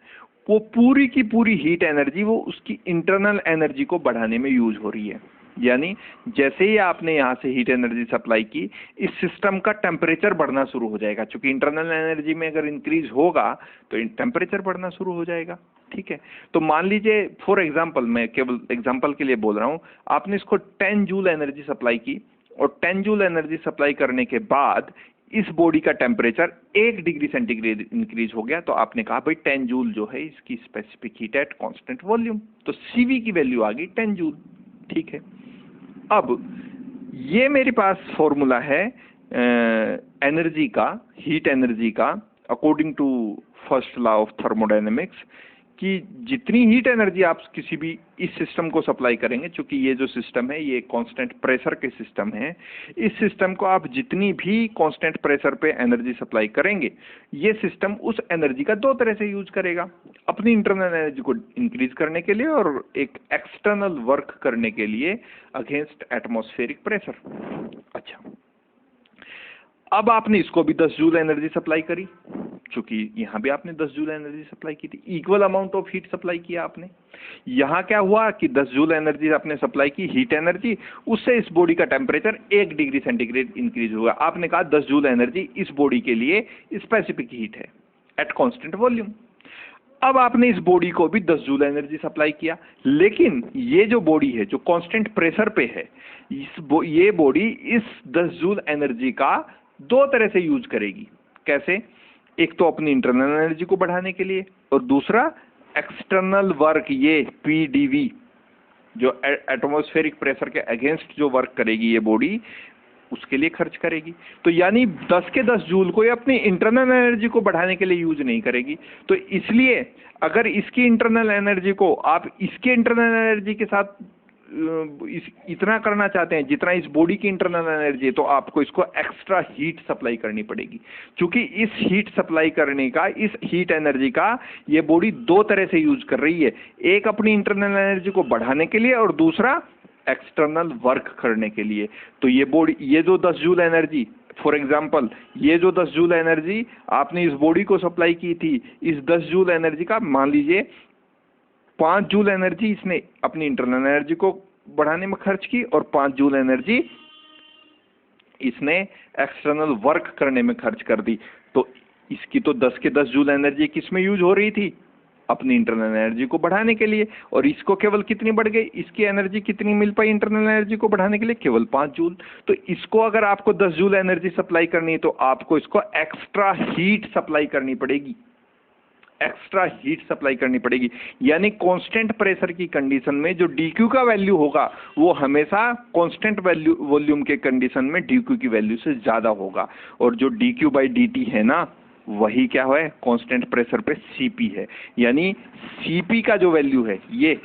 वो पूरी की पूरी हीट एनर्जी वो उसकी इंटरनल एनर्जी को बढ़ाने में यूज हो रही है। यानी जैसे ही आपने यहाँ से हीट एनर्जी सप्लाई की, इस सिस्टम का टेम्परेचर बढ़ना शुरू हो जाएगा, क्योंकि इंटरनल एनर्जी में अगर इंक्रीज होगा तो टेम्परेचर बढ़ना शुरू हो जाएगा, ठीक है। तो मान लीजिए फॉर एग्जांपल, मैं केवल एग्जांपल के लिए बोल रहा हूँ, आपने इसको 10 जूल एनर्जी सप्लाई की, और 10 जूल एनर्जी सप्लाई करने के बाद इस बॉडी का टेम्परेचर 1 डिग्री सेंटीग्रेड इंक्रीज हो गया, तो आपने कहा भाई 10 जूल जो है इसकी specific heat at constant volume, तो सीवी की वैल्यू आ गई 10 जूल, ठीक है। अब ये मेरे पास फॉर्मूला है एनर्जी का, हीट एनर्जी का, according to first law of thermodynamics, कि जितनी हीट एनर्जी आप किसी भी इस सिस्टम को सप्लाई करेंगे, क्योंकि ये जो सिस्टम है ये कांस्टेंट प्रेशर के सिस्टम है, इस सिस्टम को आप जितनी भी कांस्टेंट प्रेशर पे एनर्जी सप्लाई करेंगे, ये सिस्टम उस एनर्जी का 2 तरह से यूज करेगा, अपनी इंटरनल एनर्जी को इंक्रीज करने के लिए और एक एक्सटर्नल वर्क करने के लिए अगेंस्ट एटमॉस्फेरिक प्रेशर। अच्छा, अब आपने इसको भी 10 जूल एनर्जी सप्लाई करी, क्योंकि यहां भी आपने 10 जूल एनर्जी सप्लाई की थी, equal amount of heat supply किया आपने। यहां क्या हुआ कि 10 जूल एनर्जी आपने सप्लाई की, हीट एनर्जी, उससे इस बॉडी का टेम्परेचर 1 डिग्री सेंटीग्रेड इंक्रीज हुआ। आपने कहा 10 जूल एनर्जी इस बॉडी के लिए स्पेसिफिक हीट है एट कांस्टेंट वॉल्यूम। अब आपने इस बॉडी को भी 10 जूल एनर्जी सप्लाई किया, लेकिन ये जो बॉडी है जो कांस्टेंट प्रेशर पे है, ये बॉडी इस 10 जूल एनर्जी का 2 तरह से यूज करेगी। कैसे? एक तो अपनी इंटरनल एनर्जी को बढ़ाने के लिए, और दूसरा एक्सटर्नल वर्क, ये पीडीवी जो एटमॉस्फेरिक प्रेशर के अगेंस्ट जो वर्क करेगी ये बॉडी, उसके लिए खर्च करेगी। तो यानी 10 के 10 जूल को ये अपनी इंटरनल एनर्जी को बढ़ाने के लिए यूज नहीं करेगी। तो इसलिए अगर इसकी इंटरनल एनर्जी को आप इसके इंटरनल एनर्जी के साथ इतना करना चाहते हैं जितना इस बॉडी की इंटरनल एनर्जी है, तो आपको इसको एक्स्ट्रा हीट सप्लाई करनी पड़ेगी, क्योंकि इस हीट सप्लाई करने का, इस हीट एनर्जी का ये बॉडी 2 तरह से यूज कर रही है, एक अपनी इंटरनल एनर्जी को बढ़ाने के लिए और दूसरा एक्सटर्नल वर्क करने के लिए। तो ये बॉडी, ये जो 10 जूल एनर्जी, फॉर एग्जाम्पल ये जो 10 जूल एनर्जी आपने इस बॉडी को सप्लाई की थी, इस 10 जूल एनर्जी का मान लीजिए 5 जूल एनर्जी इसने अपनी इंटरनल एनर्जी को बढ़ाने में खर्च की, और 5 जूल एनर्जी इसने एक्सटर्नल वर्क करने में खर्च कर दी। तो इसकी तो 10 के 10 जूल एनर्जी किस में यूज हो रही थी? अपनी इंटरनल एनर्जी को बढ़ाने के लिए। और इसको केवल कितनी बढ़ गई, इसकी एनर्जी कितनी मिल पाई इंटरनल एनर्जी को बढ़ाने के लिए? केवल 5 जूल। तो इसको अगर आपको 10 जूल एनर्जी सप्लाई करनी है तो आपको इसको एक्स्ट्रा हीट सप्लाई करनी पड़ेगी, एक्स्ट्रा हीट सप्लाई करनी पड़ेगी। यानी कांस्टेंट प्रेशर की कंडीशन में जो dq का वैल्यू होगा वो हमेशा कांस्टेंट वैल्यू वॉल्यूम के कंडीशन में dq की वैल्यू से ज्यादा होगा, और जो dq/dt है ना, वही क्या है, कांस्टेंट प्रेशर पे cp है। यानी cp का जो वैल्यू है, ये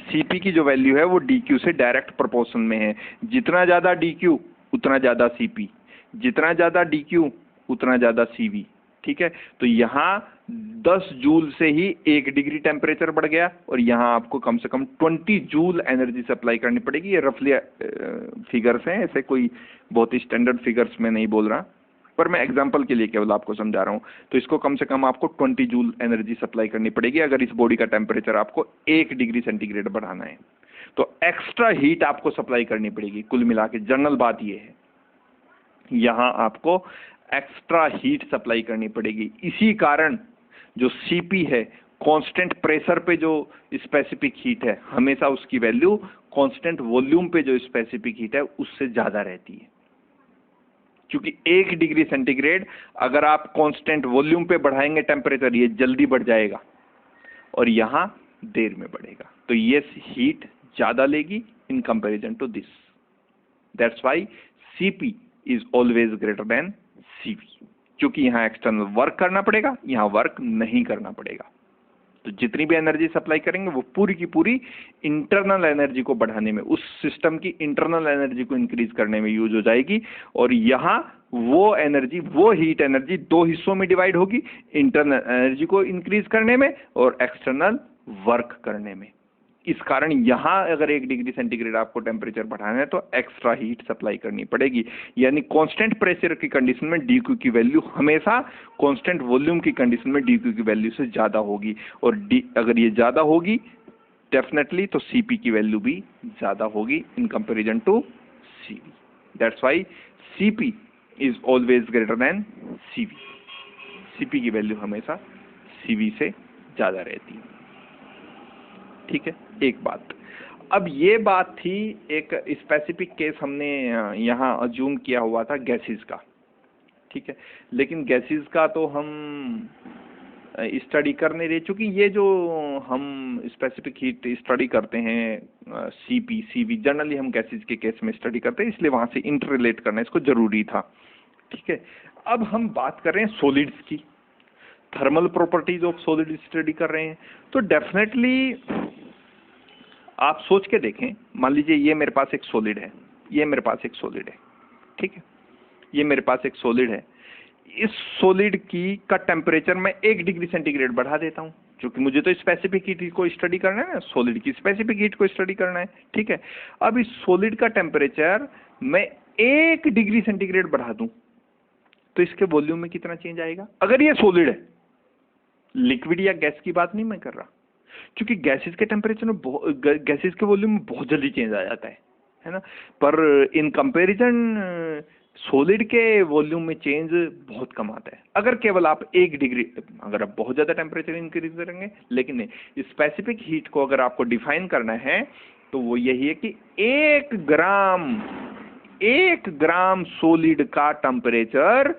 cp की जो वैल्यू है वो dq से डायरेक्ट प्रोपोर्शन में है। जितना ज्यादा dq उतना ज्यादा cp, जितना ज्यादा dq उतना ज्यादा cv, ठीक है। तो यहाँ 10 जूल से ही 1 डिग्री टेम्परेचर बढ़ गया, और यहाँ आपको कम से कम 20 जूल एनर्जी सप्लाई करनी पड़ेगी। ये रफली फिगर्स हैं, ऐसे कोई बहुत ही स्टैंडर्ड फिगर्स में नहीं बोल रहा, पर मैं एग्जांपल के लिए केवल आपको समझा रहा हूँ। तो इसको कम से कम आपको 20 जूल एनर्जी सप्लाई करनी पड़ेगी अगर इस बॉडी का टेम्परेचर आपको 1 डिग्री सेंटीग्रेड बढ़ाना है। तो एक्स्ट्रा हीट आपको सप्लाई करनी पड़ेगी। कुल मिला के जनरल बात ये है, यहां आपको एक्स्ट्रा हीट सप्लाई करनी पड़ेगी। इसी कारण जो Cp है, कांस्टेंट प्रेशर पे जो स्पेसिफिक हीट है, हमेशा उसकी वैल्यू कांस्टेंट वॉल्यूम पे जो स्पेसिफिक हीट है उससे ज्यादा रहती है। क्योंकि 1 डिग्री सेंटीग्रेड अगर आप कांस्टेंट वॉल्यूम पे बढ़ाएंगे टेम्परेचर, ये जल्दी बढ़ जाएगा और यहां देर में बढ़ेगा, तो ये हीट ज्यादा लेगी in comparison to this. That's why Cp is always greater than Cv, क्योंकि यहां एक्सटर्नल वर्क करना पड़ेगा, यहां वर्क नहीं करना पड़ेगा। तो जितनी भी एनर्जी सप्लाई करेंगे वो पूरी की पूरी इंटरनल एनर्जी को बढ़ाने में, उस सिस्टम की इंटरनल एनर्जी को इंक्रीज करने में यूज हो जाएगी। और यहां वो एनर्जी, वो हीट एनर्जी 2 हिस्सों में डिवाइड होगी, इंटरनल एनर्जी को इंक्रीज करने में और एक्सटर्नल वर्क करने में। इस कारण यहां अगर 1 डिग्री सेंटीग्रेड आपको टेम्परेचर बढ़ाना है तो एक्स्ट्रा हीट सप्लाई करनी पड़ेगी। यानी कांस्टेंट प्रेशर की कंडीशन में dq की वैल्यू हमेशा कांस्टेंट वॉल्यूम की कंडीशन में dq की वैल्यू से ज्यादा होगी, और अगर ये ज्यादा होगी डेफिनेटली तो Cp की वैल्यू भी ज्यादा होगी in comparison to Cv। That's why Cp is always greater than Cv। Cp की वैल्यू हमेशा Cv से ज्यादा रहती है। ठीक है, एक बात। अब ये बात थी, एक स्पेसिफिक केस हमने यहाँ अज्यूम किया हुआ था गैसेस का। ठीक है, लेकिन गैसेस का तो हम स्टडी कर नहीं रहे, चूंकि ये जो हम स्पेसिफिक हीट स्टडी करते हैं Cp, Cv, जनरली हम गैसेस के केस में स्टडी करते हैं, इसलिए वहां से इंटर रिलेट करना इसको जरूरी था। ठीक है, अब हम बात कर रहे हैं सॉलिड्स की, thermal properties of solid study कर रहे हैं। तो डेफिनेटली आप सोच के देखें, मान लीजिए ये मेरे पास एक सॉलिड है, ये मेरे पास एक सॉलिड है। ठीक है, ये मेरे पास एक सॉलिड है। इस सॉलिड का टेम्परेचर मैं 1 डिग्री सेंटीग्रेड बढ़ा देता हूं, क्योंकि मुझे तो स्पेसिफिक हीट को स्टडी करना है ना, सॉलिड की स्पेसिफिक हीट को स्टडी करना है। ठीक है, अब इस सॉलिड का टेम्परेचर मैं 1 डिग्री सेंटीग्रेड बढ़ा दूं तो इसके वॉल्यूम में कितना चेंज आएगा? अगर ये सॉलिड है, लिक्विड या गैस की बात नहीं मैं कर रहा, क्योंकि गैसेस के टेम्परेचर में गैसेस के वॉल्यूम में बहुत जल्दी चेंज आ जाता है ना। पर इन कंपैरिजन सॉलिड के वॉल्यूम में चेंज बहुत कम आता है। अगर केवल आप 1 डिग्री, अगर आप बहुत ज्यादा टेम्परेचर इंक्रीज करेंगे, लेकिन स्पेसिफिक हीट को अगर आपको डिफाइन करना है तो वो यही है कि 1 ग्राम सॉलिड का टेम्परेचर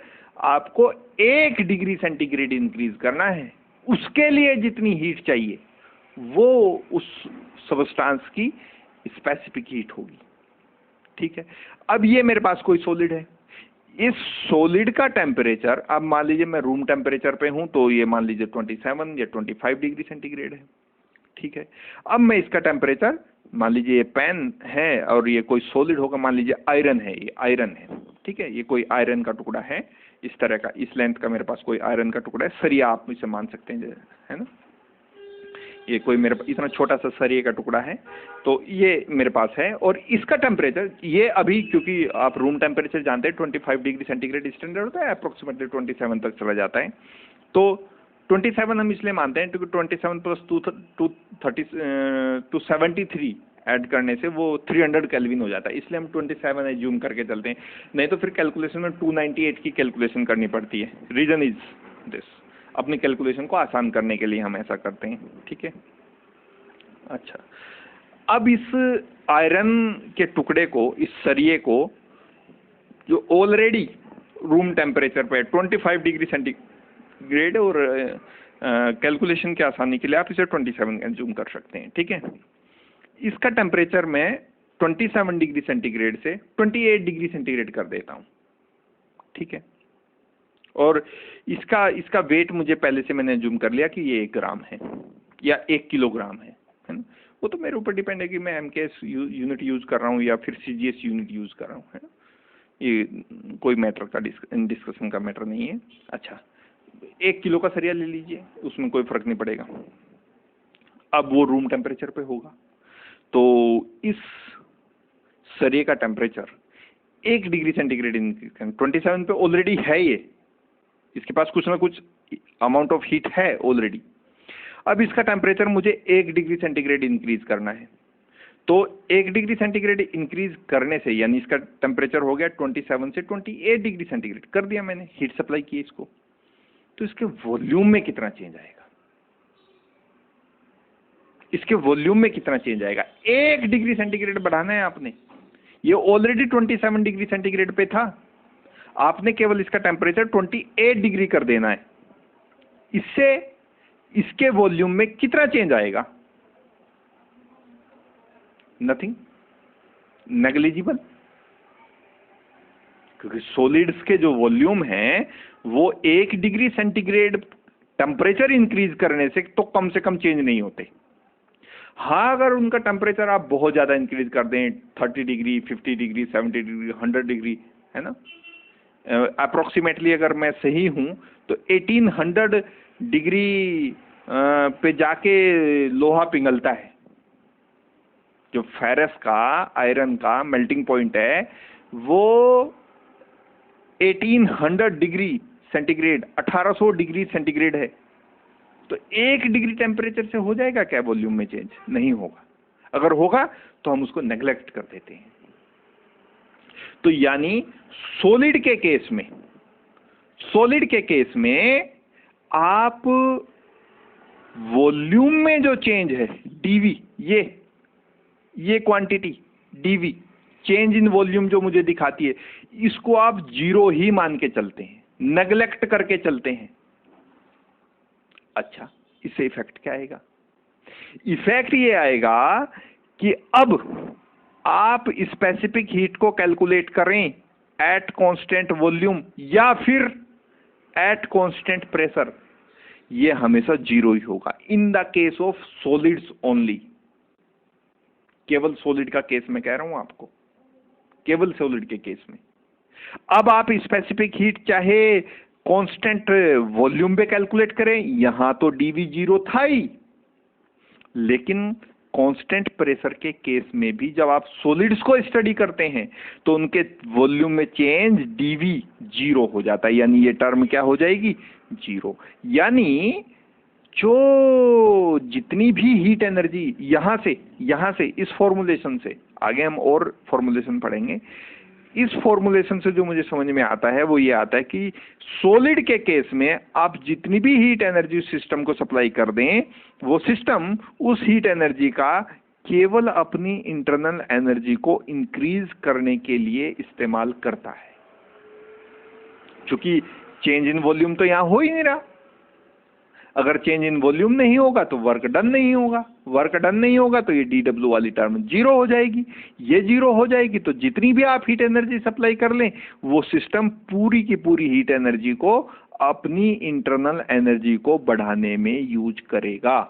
आपको 1 डिग्री सेंटीग्रेड इंक्रीज करना है। उसके लिए जितनी हीट चाहिए वो उस सबस्टांस की स्पेसिफिक हीट होगी। ठीक है, अब ये मेरे पास कोई सॉलिड है, इस सॉलिड का टेम्परेचर, अब मान लीजिए मैं रूम टेम्परेचर पे हूं तो ये मान लीजिए 27 या 25 डिग्री सेंटीग्रेड है। ठीक है, अब मैं इसका टेम्परेचर, मान लीजिए ये पेन है और ये कोई सॉलिड होगा, मान लीजिए आयरन है, ये आयरन है। ठीक है, ये कोई आयरन का टुकड़ा है, इस तरह का, इस लेंथ का मेरे पास कोई आयरन का टुकड़ा है, सरिया आप इसे मान सकते हैं, है ना। ये कोई मेरे पास इतना छोटा सा सरिये का टुकड़ा है, तो ये मेरे पास है और इसका टेम्परेचर, ये अभी क्योंकि आप रूम टेम्परेचर जानते हैं 25 डिग्री सेंटीग्रेड स्टैंडर्ड होता है, अप्रोक्सीमेटली 27 तक चला जाता है। तो 27 हम इसलिए मानते हैं क्योंकि 27 प्लस 273 ऐड करने से वो 300 केल्विन हो जाता है, इसलिए हम 27 एज्यूम करके चलते हैं। नहीं तो फिर कैलकुलेशन में 298 की कैलकुलेशन करनी पड़ती है। रीजन इज दिस, अपनी कैलकुलेशन को आसान करने के लिए हम ऐसा करते हैं। ठीक है, अच्छा, अब इस आयरन के टुकड़े को, इस सरिये को, जो ऑलरेडी रूम टेम्परेचर पे 25 डिग्री सेंटीग्रेड, और कैलकुलेशन के आसानी के लिए आप इसे 27 एज्यूम कर सकते हैं। ठीक है, इसका टेम्परेचर मैं 27 डिग्री सेंटीग्रेड से 28 डिग्री सेंटीग्रेड कर देता हूं। ठीक है, और इसका वेट मुझे पहले से मैंने अज्यूम कर लिया कि ये 1 ग्राम है या 1 किलोग्राम है ना। वो तो मेरे ऊपर डिपेंड है कि मैं MKS यूनिट यूज कर रहा हूँ या फिर CGS यूनिट यूज कर रहा हूँ, है ना। ये कोई मैटर का डिस्कशन का मैटर नहीं है। अच्छा, 1 किलो का सरिया ले लीजिए, उसमें कोई फर्क नहीं पड़ेगा। अब वो रूम टेम्परेचर पे होगा, तो इस सरिये का टेम्परेचर 1 डिग्री सेंटीग्रेड 27 पे ऑलरेडी है, ये इसके पास कुछ ना कुछ अमाउंट ऑफ हीट है ऑलरेडी। अब इसका टेम्परेचर मुझे 1 डिग्री सेंटीग्रेड इंक्रीज करना है, तो 1 डिग्री सेंटीग्रेड इंक्रीज करने से, यानी इसका टेम्परेचर हो गया 27 से 28 डिग्री सेंटीग्रेड कर दिया मैंने, हीट सप्लाई की इसको, तो इसके वॉल्यूम में कितना चेंज आएगा? इसके वॉल्यूम में कितना चेंज आएगा? 1 डिग्री सेंटीग्रेड बढ़ाना है आपने, ये ऑलरेडी 27 डिग्री सेंटीग्रेड पे था, आपने केवल इसका टेम्परेचर 28 डिग्री कर देना है। इससे इसके वॉल्यूम में कितना चेंज आएगा? नथिंग, नेग्लिजिबल, क्योंकि सॉलिड्स के जो वॉल्यूम है वो 1 डिग्री सेंटीग्रेड टेम्परेचर इंक्रीज करने से तो कम से कम चेंज नहीं होते। हाँ, अगर उनका टेम्परेचर आप बहुत ज्यादा इंक्रीज कर दें, 30 डिग्री, 50 डिग्री, 70 डिग्री, 100 डिग्री, है ना, अप्रोक्सीमेटली अगर मैं सही हूं तो 1800 डिग्री पे जाके लोहा पिघलता है। जो फेरस का, आयरन का मेल्टिंग पॉइंट है वो 1800 डिग्री सेंटीग्रेड, 1800 डिग्री सेंटीग्रेड है। तो 1 डिग्री टेम्परेचर से हो जाएगा क्या वॉल्यूम में चेंज? नहीं होगा। अगर होगा तो हम उसको नेग्लेक्ट कर देते हैं। तो यानी सॉलिड के केस में आप वॉल्यूम में जो चेंज है डीवी, ये quantity DV, change in volume जो मुझे दिखाती है, इसको आप 0 ही मान के चलते हैं, नेग्लेक्ट करके चलते हैं। अच्छा, इससे इफेक्ट क्या आएगा? इफेक्ट ये आएगा कि अब आप स्पेसिफिक हीट को कैलकुलेट करें एट कांस्टेंट वॉल्यूम या फिर एट कांस्टेंट प्रेशर, ये हमेशा 0 ही होगा in the case of solids only. केवल सॉलिड का केस में कह रहा हूं आपको, केवल सॉलिड के केस में। अब आप स्पेसिफिक हीट चाहे कांस्टेंट वॉल्यूम पे कैलकुलेट करें, यहां तो डीवी 0 था ही, लेकिन कांस्टेंट प्रेशर के केस में भी जब आप सॉलिड्स को स्टडी करते हैं तो उनके वॉल्यूम में चेंज डीवी 0 हो जाता है, यानी ये टर्म क्या हो जाएगी? 0। यानी जो जितनी भी हीट एनर्जी यहां से इस फॉर्मूलेशन से, आगे हम और फॉर्मूलेशन पढ़ेंगे, इस फॉर्मूलेशन से जो मुझे समझ में आता है वो ये आता है कि सॉलिड के केस में आप जितनी भी हीट एनर्जी सिस्टम को सप्लाई कर दें, वो सिस्टम उस हीट एनर्जी का केवल अपनी इंटरनल एनर्जी को इंक्रीज करने के लिए इस्तेमाल करता है। क्योंकि चेंज इन वॉल्यूम तो यहां हो ही नहीं रहा। अगर चेंज इन वॉल्यूम नहीं होगा तो वर्क डन नहीं होगा, वर्क डन नहीं होगा तो ये dW वाली टर्म 0 हो जाएगी। ये 0 हो जाएगी तो जितनी भी आप हीट एनर्जी सप्लाई कर लें, वो सिस्टम पूरी की पूरी हीट एनर्जी को अपनी इंटरनल एनर्जी को बढ़ाने में यूज करेगा,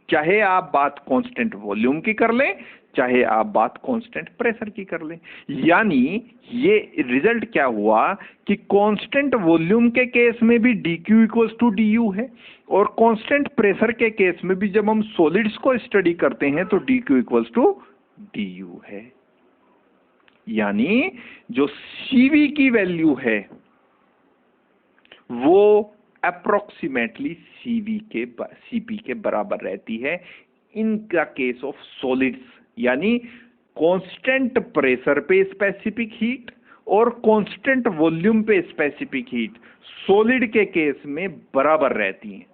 चाहे आप बात कांस्टेंट वॉल्यूम की कर लें, चाहे आप बात कांस्टेंट प्रेशर की कर लें। यानी ये रिजल्ट क्या हुआ कि कांस्टेंट वॉल्यूम के केस में भी dQ इक्वल्स टू du है, और कांस्टेंट प्रेशर के केस में भी जब हम सॉलिड्स को स्टडी करते हैं तो dQ इक्वल्स टू du है। यानी जो CV की वैल्यू है वो अप्रोक्सीमेटली CP के बराबर रहती है in the case of solids, यानी कांस्टेंट प्रेशर पे स्पेसिफिक हीट और कांस्टेंट वॉल्यूम पे स्पेसिफिक हीट सॉलिड के केस में बराबर रहती हैं।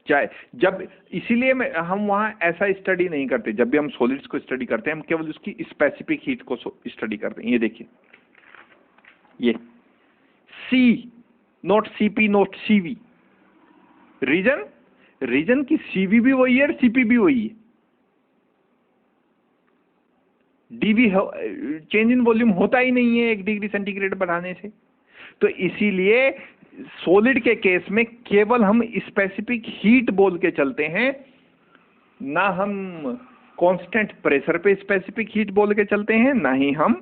चाहे जब, इसीलिए हम वहां ऐसा स्टडी नहीं करते, जब भी हम सॉलिड्स को स्टडी करते हैं हम केवल उसकी स्पेसिफिक हीट को स्टडी करते हैं। ये देखिए, ये C not CP not CV, reason की CV भी वही है और CP भी वही है। डीवी चेंज इन वॉल्यूम होता ही नहीं है 1 डिग्री सेंटीग्रेड बढ़ाने से। तो इसीलिए सॉलिड के केस में केवल हम स्पेसिफिक हीट बोल के चलते हैं, ना हम कांस्टेंट प्रेशर पे स्पेसिफिक हीट बोल के चलते हैं, ना ही हम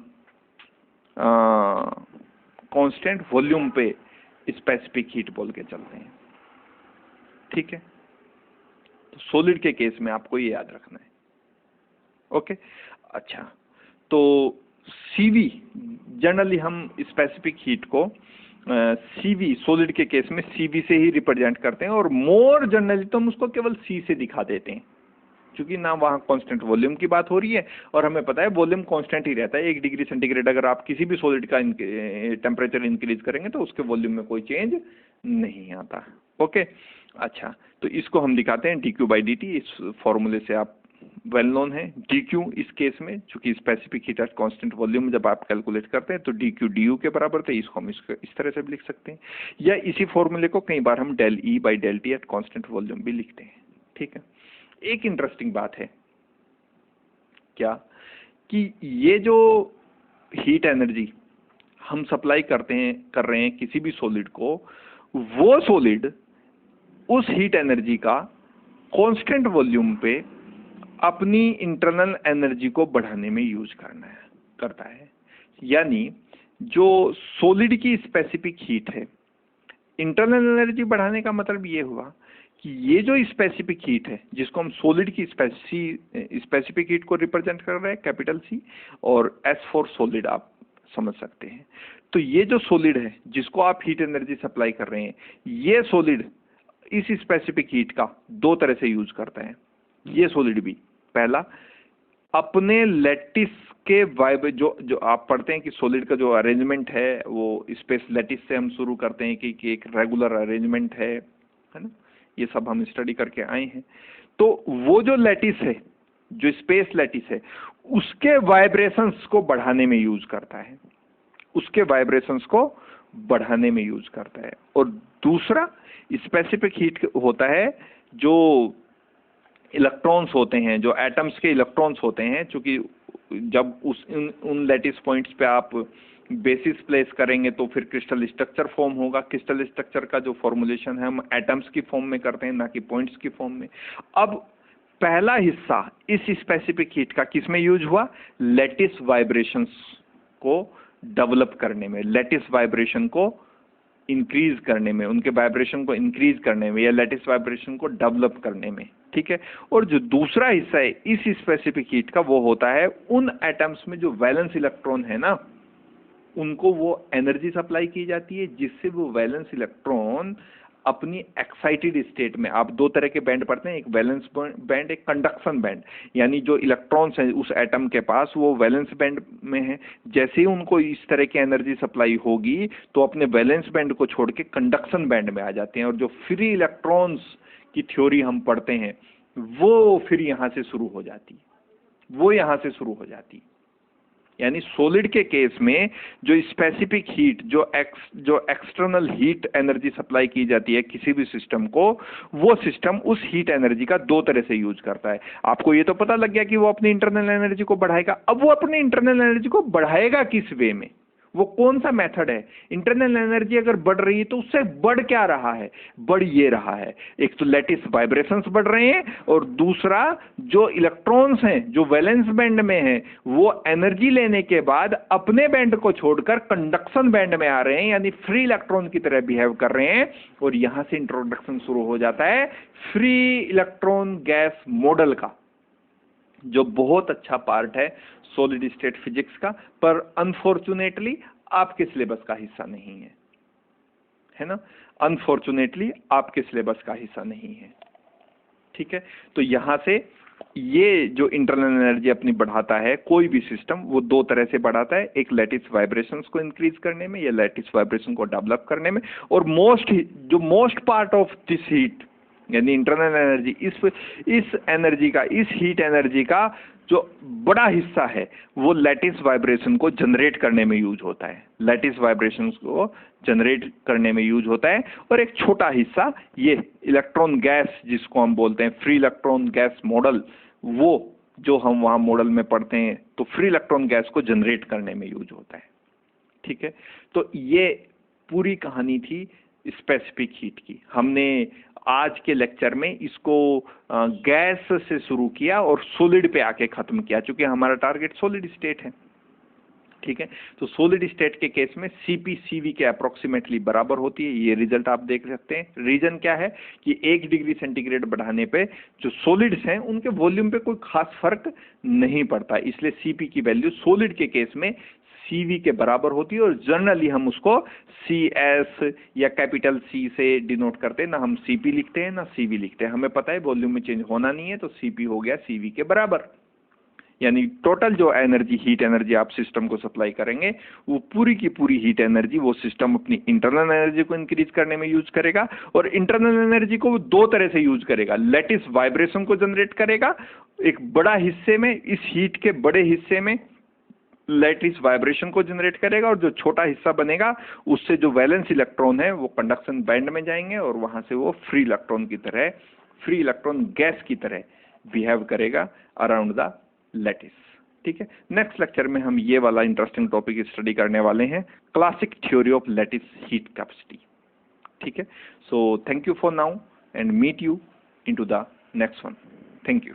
कांस्टेंट वॉल्यूम पे स्पेसिफिक हीट बोल के चलते हैं। ठीक है, तो सॉलिड के केस में आपको ये याद रखना है। ओके, अच्छा, तो CV जनरली हम स्पेसिफिक हीट को CV सॉलिड के केस में CV से ही रिप्रेजेंट करते हैं, और मोर जनरली तो हम उसको केवल C से दिखा देते हैं। क्योंकि ना वहाँ कांस्टेंट वॉल्यूम की बात हो रही है और हमें पता है वॉल्यूम कांस्टेंट ही रहता है। 1 डिग्री सेंटीग्रेड अगर आप किसी भी सॉलिड का टेम्परेचर इंक्रीज करेंगे तो उसके वॉल्यूम में कोई चेंज नहीं आता। ओके, अच्छा, तो इसको हम दिखाते हैं dq/dt। इस फॉर्मूले से आप वेल नोन है। dq इस केस में चूंकि specific heat at constant volume जब आप कैलकुलेट करते हैं तो dq du के बराबर थे, इसको हम इस तरह से भी लिख सकते हैं, या इसी फॉर्मूले को कई बार हम del E/del T at constant volume भी लिखते हैं। ठीक है, एक इंटरेस्टिंग बात है क्या कि ये जो हीट एनर्जी हम सप्लाई कर रहे हैं किसी भी सॉलिड को, वो सॉलिड उस हीट एनर्जी का कांस्टेंट वॉल्यूम पे अपनी इंटरनल एनर्जी को बढ़ाने में यूज करता है। यानी जो सॉलिड की स्पेसिफिक हीट है, इंटरनल एनर्जी बढ़ाने का मतलब ये हुआ कि ये जो स्पेसिफिक हीट है जिसको हम सॉलिड की स्पेसिफिक हीट को रिप्रेजेंट कर रहे हैं कैपिटल C, और S फॉर सॉलिड आप समझ सकते हैं। तो ये जो सॉलिड है जिसको आप हीट एनर्जी सप्लाई कर रहे हैं, ये सॉलिड इस स्पेसिफिक हीट का दो तरह से यूज करता है। ये सॉलिड भी, पहला, अपने लैटिस के जो आप पढ़ते हैं कि सॉलिड का जो अरेंजमेंट है वो स्पेस लैटिस से हम शुरू करते हैं कि एक रेगुलर अरेंजमेंट है ना, ये सब हम स्टडी करके आए हैं। तो वो जो लैटिस है, जो स्पेस लैटिस है, उसके वाइब्रेशंस को बढ़ाने में यूज करता है, उसके वाइब्रेशंस को बढ़ाने में यूज करता है। और दूसरा स्पेसिफिक हीट होता है जो इलेक्ट्रॉन्स होते हैं, जो एटम्स के इलेक्ट्रॉन्स होते हैं, क्योंकि जब उन लैटिस पॉइंट्स पे आप बेसिस प्लेस करेंगे तो फिर क्रिस्टल स्ट्रक्चर फॉर्म होगा। क्रिस्टल स्ट्रक्चर का जो फॉर्मुलेशन है हम एटम्स की फॉर्म में करते हैं, ना कि पॉइंट्स की फॉर्म में। अब पहला हिस्सा इस स्पेसिफिक हीट का किसमें यूज हुआ? लैटिस वाइब्रेशंस को डेवलप करने में, लैटिस वाइब्रेशन को इंक्रीज करने में, उनके वाइब्रेशन को इंक्रीज करने में, या लैटिस वाइब्रेशन को डेवलप करने में। ठीक है, और जो दूसरा हिस्सा है इस स्पेसिफिक हीट का, वो होता है उन एटम्स में जो वैलेंस इलेक्ट्रॉन है ना, उनको वो एनर्जी सप्लाई की जाती है जिससे वो वैलेंस इलेक्ट्रॉन अपनी एक्साइटेड स्टेट में, आप दो तरह के बैंड पढ़ते हैं, एक वैलेंस बैंड, एक कंडक्शन बैंड। यानी जो इलेक्ट्रॉन्स हैं उस एटम के पास वो वैलेंस बैंड में है, जैसे ही उनको इस तरह की एनर्जी सप्लाई होगी तो अपने वैलेंस बैंड को छोड़ के कंडक्शन बैंड में आ जाते हैं। और जो फ्री इलेक्ट्रॉन्स की थ्योरी हम पढ़ते हैं वो फिर यहां से शुरू हो जाती है, वो यहां से शुरू हो जाती है। यानी सॉलिड के केस में जो स्पेसिफिक हीट, जो एक्सटर्नल हीट एनर्जी सप्लाई की जाती है किसी भी सिस्टम को, वो सिस्टम उस हीट एनर्जी का दो तरह से यूज करता है। आपको ये तो पता लग गया कि वो अपनी इंटरनल एनर्जी को बढ़ाएगा। अब वो अपनी इंटरनल एनर्जी को बढ़ाएगा किस वे में, वो कौन सा मेथड है? इंटरनल एनर्जी अगर बढ़ रही है तो उससे बढ़ क्या रहा है? बढ़ ये रहा है, एक तो लैटिस वाइब्रेशंस बढ़ रहे हैं, और दूसरा जो इलेक्ट्रॉन्स हैं जो वैलेंस बैंड में हैं वो एनर्जी लेने के बाद अपने बैंड को छोड़कर कंडक्शन बैंड में आ रहे हैं, यानी फ्री इलेक्ट्रॉन की तरह बिहेव कर रहे हैं। और यहां से इंट्रोडक्शन शुरू हो जाता है फ्री इलेक्ट्रॉन गैस मॉडल का, जो बहुत अच्छा पार्ट है सॉलिड स्टेट फिजिक्स का, पर अनफॉर्चुनेटली आपके सिलेबस का हिस्सा नहीं है ना, अनफॉर्चुनेटली आपके सिलेबस का हिस्सा नहीं है। ठीक है, तो यहां से ये जो इंटरनल एनर्जी अपनी बढ़ाता है कोई भी सिस्टम, वो दो तरह से बढ़ाता है, एक लैटिस वाइब्रेशंस को इंक्रीज करने में या लैटिस वाइब्रेशन को डेवलप करने में, और most part of this heat यानी इंटरनल एनर्जी, इस एनर्जी का, इस हीट एनर्जी का जो बड़ा हिस्सा है वो लैटिस वाइब्रेशन को जनरेट करने में यूज होता है, लैटिस वाइब्रेशन को जनरेट करने में यूज होता है। और एक छोटा हिस्सा ये इलेक्ट्रॉन गैस जिसको हम बोलते हैं फ्री इलेक्ट्रॉन गैस मॉडल, वो जो हम वहां मॉडल में पढ़ते हैं तो फ्री इलेक्ट्रॉन गैस को जनरेट करने में यूज होता है। ठीक है, तो ये पूरी कहानी थी स्पेसिफिक हीट की। हमने आज के लेक्चर में इसको गैस से शुरू किया और सॉलिड पे आके खत्म किया, क्योंकि हमारा टारगेट सॉलिड स्टेट है। ठीक है, तो सॉलिड स्टेट के केस में Cp Cv के अप्रोक्सीमेटली बराबर होती है, ये रिजल्ट आप देख सकते हैं। रीजन क्या है कि 1 डिग्री सेंटीग्रेड बढ़ाने पे जो सॉलिड्स हैं उनके वॉल्यूम पे कोई खास फर्क नहीं पड़ता, इसलिए Cp की वैल्यू सॉलिड के केस में CV के बराबर होती है, और जनरली हम उसको CS या कैपिटल C से डिनोट करते हैं, ना हम CP लिखते हैं ना CV लिखते हैं। हमें पता है वॉल्यूम में चेंज होना नहीं है, तो CP हो गया CV के बराबर। यानी टोटल जो एनर्जी, हीट एनर्जी आप सिस्टम को सप्लाई करेंगे, वो पूरी की पूरी हीट एनर्जी वो सिस्टम अपनी इंटरनल एनर्जी को इंक्रीज करने में यूज करेगा, और इंटरनल एनर्जी को वो दो तरह से यूज करेगा। लैटिस वाइब्रेशन को जनरेट करेगा एक बड़ा हिस्से में, इस हीट के बड़े हिस्से में लैटिस वाइब्रेशन को जनरेट करेगा, और जो छोटा हिस्सा बनेगा उससे जो वैलेंस इलेक्ट्रॉन है वो कंडक्शन बैंड में जाएंगे, और वहां से वो फ्री इलेक्ट्रॉन की तरह, फ्री इलेक्ट्रॉन गैस की तरह बिहेव करेगा अराउंड द लैटिस। ठीक है, नेक्स्ट लेक्चर में हम ये वाला इंटरेस्टिंग टॉपिक स्टडी करने वाले हैं, classic theory of lattice heat capacity. ठीक है, so thank you for now and meet you into the next one. Thank you.